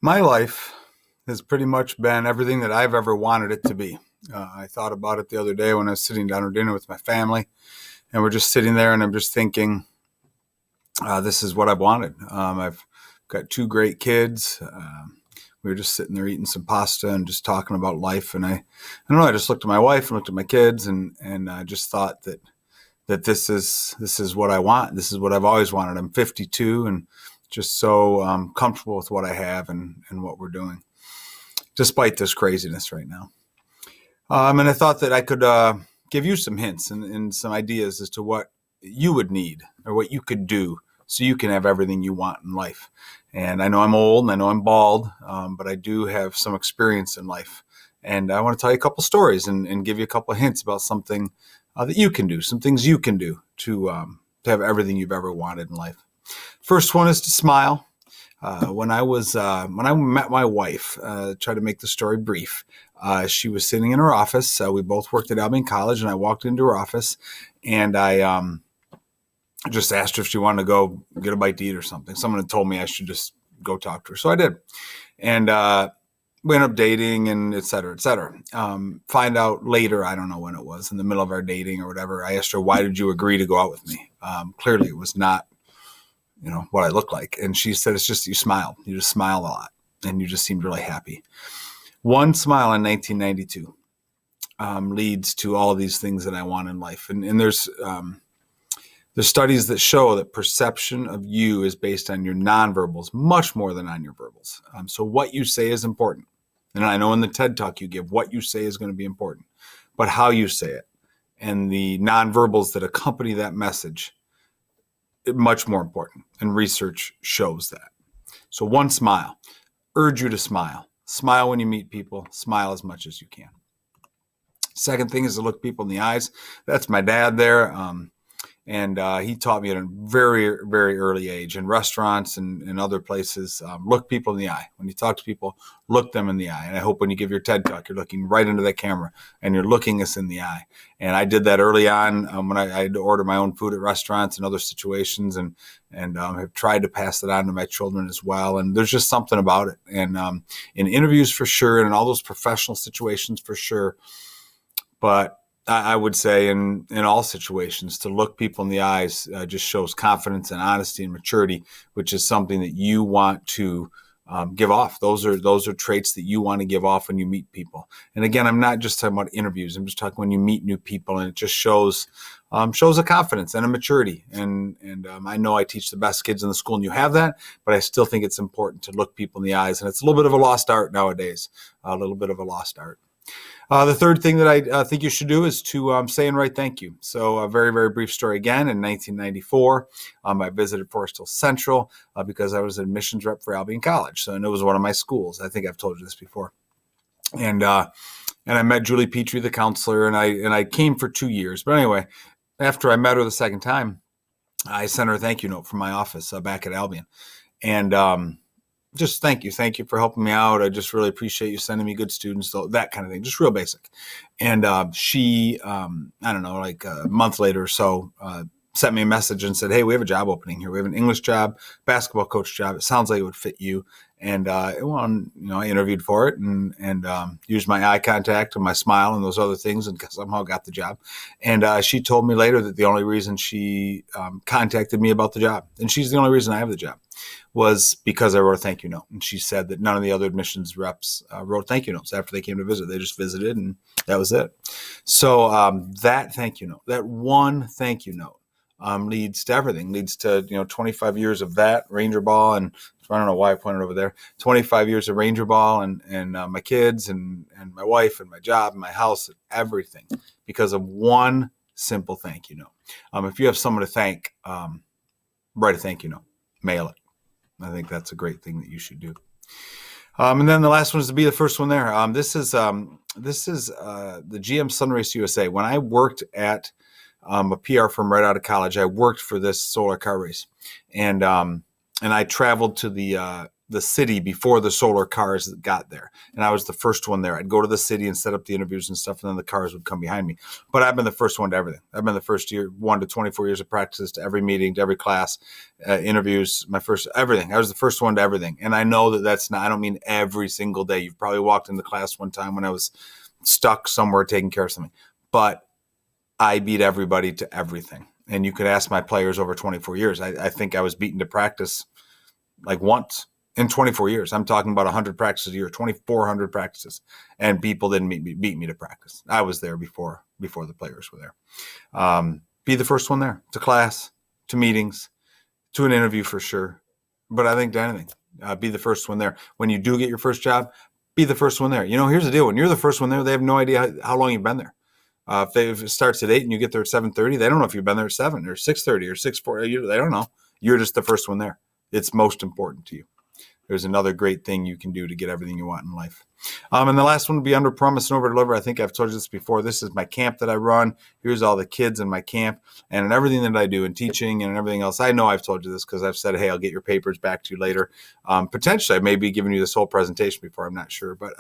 My life has pretty much been everything that I've ever wanted it to be. I thought about it the other day when I was sitting down for dinner with my family, and we're just sitting there, and I'm just thinking, this is what I've wanted. I've got two great kids. We were just sitting there eating some pasta and just talking about life, and I don't know. I just looked at my wife and looked at my kids, and I just thought that this is what I want. This is what I've always wanted. I'm 52 and just so comfortable with what I have and what we're doing, despite this craziness right now. And I thought that I could give you some hints and some ideas as to what you would need or what you could do so you can have everything you want in life. And I know I'm old and I know I'm bald, but I do have some experience in life. And I want to tell you a couple stories and give you a couple of hints about something that you can do, some things you can do to have everything you've ever wanted in life. First one is to smile. When I met my wife, try to make the story brief. She was sitting in her office. We both worked at Albion College, and I walked into her office, and I just asked her if she wanted to go get a bite to eat or something. Someone had told me I should just go talk to her, so I did, and we ended up dating, and et cetera, et cetera. Find out later, I don't know when it was, in the middle of our dating or whatever. I asked her, "Why did you agree to go out with me?" Clearly, it was not what I look like. And she said, it's just you smiled. You just smile a lot. And you just seemed really happy. One smile in 1992 leads to all of these things that I want in life. And there's studies that show that perception of you is based on your nonverbals much more than on your verbals. So what you say is important. And I know in the TED Talk you give, what you say is going to be important. But how you say it and the nonverbals that accompany that message, much more important, and research shows that. So one smile. Urge you to smile. Smile when you meet people. Smile as much as you can. Second thing is to look people in the eyes. That's my dad there. And he taught me at a very, very early age in restaurants and other places, look people in the eye. When you talk to people, look them in the eye. And I hope when you give your TED Talk, you're looking right into that camera and you're looking us in the eye. And I did that early on when I had to order my own food at restaurants and other situations, and have tried to pass that on to my children as well. And there's just something about it. And in interviews for sure, and in all those professional situations for sure. But I would say in all situations, to look people in the eyes just shows confidence and honesty and maturity, which is something that you want to give off. Those are traits that you want to give off when you meet people. And again, I'm not just talking about interviews. I'm just talking when you meet new people, and it just shows a confidence and a maturity. And I know I teach the best kids in the school, and you have that, but I still think it's important to look people in the eyes. And it's a little bit of a lost art nowadays, a little bit of a lost art. The third thing that I think you should do is to say and write thank you. So a very, very brief story again. In 1994, I visited Forest Hill Central because I was an admissions rep for Albion College. So, and it was one of my schools. I think I've told you this before. And I met Julie Petrie, the counselor, and I came for 2 years. But anyway, after I met her the second time, I sent her a thank you note from my office back at Albion. And just thank you for helping me out. I just really appreciate you sending me good students, that kind of thing, just real basic. And she, I don't know, like a month later or so, sent me a message and said, "Hey, we have a job opening here. We have an English job, basketball coach job. It sounds like it would fit you." And I interviewed for it and used my eye contact and my smile and those other things, and somehow got the job. And she told me later that the only reason she contacted me about the job, and she's the only reason I have the job, was because I wrote a thank you note. And she said that none of the other admissions reps wrote thank you notes after they came to visit. They just visited, and that was it. So that thank you note, that one thank you note, leads to everything. Leads to 25 years of that Ranger ball, and I don't know why I pointed over there. 25 years of Ranger ball, and my kids, and my wife, and my job, and my house, and everything, because of one simple thank you note. If you have someone to thank, write a thank you note, mail it. I think that's a great thing that you should do. And then the last one is to be the first one there. This is the GM Sunrace USA. When I worked at a PR firm right out of college, I worked for this solar car race, and I traveled to the the city before the solar cars got there. And I was the first one there. I'd go to the city and set up the interviews and stuff, and then the cars would come behind me. But I've been the first one to everything. I've been the first 1 to 24 years of practices, to every meeting, to every class, interviews, everything. I was the first one to everything. And I know that's not, I don't mean every single day. You've probably walked into class one time when I was stuck somewhere taking care of something. But I beat everybody to everything. And you could ask my players over 24 years. I think I was beaten to practice like once in 24 years. I'm talking about 100 practices a year, 2,400 practices, and people didn't beat me to practice. I was there before the players were there. Be the first one there, to class, to meetings, to an interview for sure. But I think to anything, be the first one there. When you do get your first job, be the first one there. Here's the deal. When you're the first one there, they have no idea how long you've been there. If it starts at 8 and you get there at 7:30, they don't know if you've been there at 7 or 6:30 or 6:40. They don't know. You're just the first one there. It's most important to you. There's another great thing you can do to get everything you want in life. And the last one would be under promise and over deliver. I think I've told you this before. This is my camp that I run. Here's all the kids in my camp and everything that I do in teaching and everything else. I know I've told you this because I've said, hey, I'll get your papers back to you later. Potentially, I may be giving you this whole presentation before. I'm not sure. But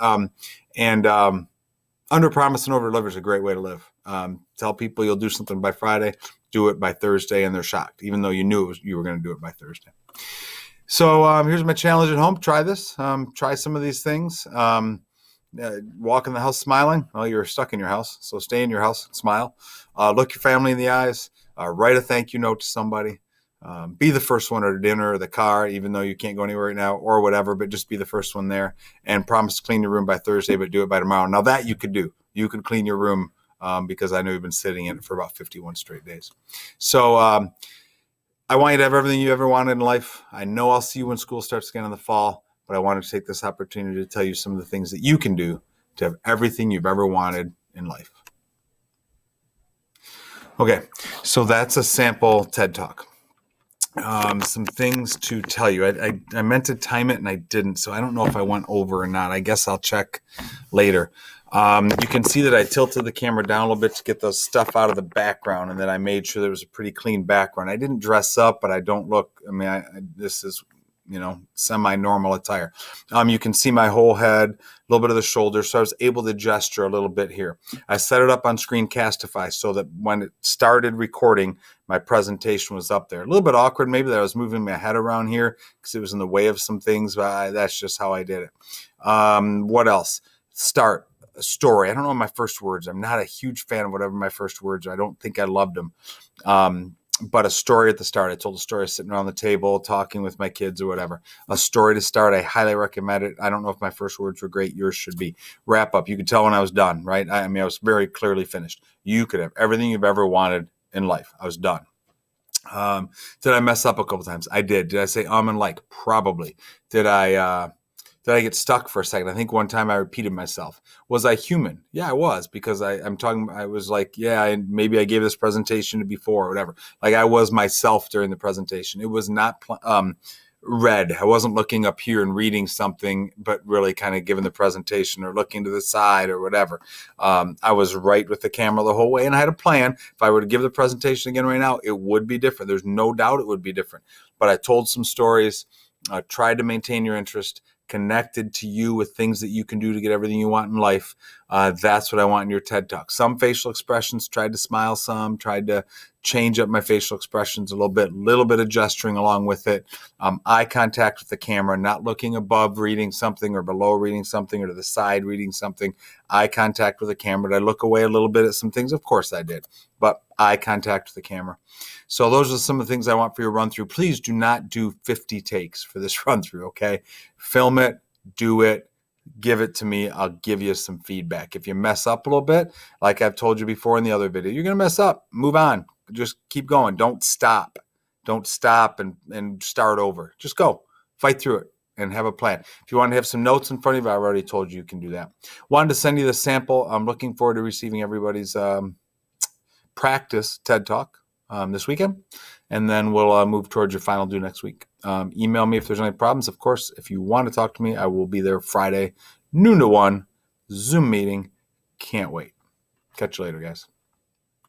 under promise and over deliver is a great way to live. Tell people you'll do something by Friday, do it by Thursday, and they're shocked, even though you knew you were going to do it by Thursday. So here's my challenge at home. Try this. Try some of these things. Walk in the house smiling. Well, you're stuck in your house, so stay in your house and smile. Look your family in the eyes. Write a thank you note to somebody. Be the first one at dinner or the car, even though you can't go anywhere right now or whatever, but just be the first one there and promise to clean your room by Thursday, but do it by tomorrow. Now that you could do. You could clean your room because I know you've been sitting in it for about 51 straight days. So I want you to have everything you ever wanted in life. I know I'll see you when school starts again in the fall, but I wanted to take this opportunity to tell you some of the things that you can do to have everything you've ever wanted in life. Okay, so that's a sample TED Talk. Some things to tell you. I meant to time it and I didn't, so I don't know if I went over or not. I guess I'll check later. You can see that I tilted the camera down a little bit to get the stuff out of the background, and then I made sure there was a pretty clean background. I didn't dress up, but I don't look, this is, semi-normal attire. You can see my whole head, a little bit of the shoulder, so I was able to gesture a little bit here. I set it up on Screencastify so that when it started recording, my presentation was up there. A little bit awkward, maybe that I was moving my head around here because it was in the way of some things, but that's just how I did it. What else? Start. A story. I don't know my first words. I'm not a huge fan of whatever my first words are. I don't think I loved them. But a story at the start. I told a story sitting around the table, talking with my kids or whatever. A story to start. I highly recommend it. I don't know if my first words were great. Yours should be. Wrap up. You could tell when I was done, right? I was very clearly finished. You could have everything you've ever wanted in life. I was done. Did I mess up a couple times? I did. Did I say and like? Probably. Did I get stuck for a second? I think one time I repeated myself. Was I human? Yeah, I was, because I was like, maybe I gave this presentation before or whatever. Like I was myself during the presentation. It was not read. I wasn't looking up here and reading something, but really kind of giving the presentation or looking to the side or whatever. I was right with the camera the whole way, and I had a plan. If I were to give the presentation again right now, it would be different. There's no doubt it would be different. But I told some stories, tried to maintain your interest, connected to you with things that you can do to get everything you want in life. That's what I want in your TED Talk. Some facial expressions, tried to smile some, tried to change up my facial expressions a little bit of gesturing along with it. Eye contact with the camera, not looking above reading something or below reading something or to the side reading something. Eye contact with the camera. Did I look away a little bit at some things? Of course I did, but eye contact with the camera. So those are some of the things I want for your run through. Please do not do 50 takes for this run through, okay? Film it, do it, give it to me. I'll give you some feedback. If you mess up a little bit, like I've told you before in the other video, you're going to mess up. Move on. Just keep going. Don't stop. Don't stop and start over. Just go. Fight through it and have a plan. If you want to have some notes in front of you, I already told you can do that. Wanted to send you the sample. I'm looking forward to receiving everybody's practice TED Talk this weekend, and then we'll move towards your final due next week. Email me if there's any problems. Of course, if you want to talk to me, I will be there Friday, noon to 1, Zoom meeting. Can't wait. Catch you later, guys.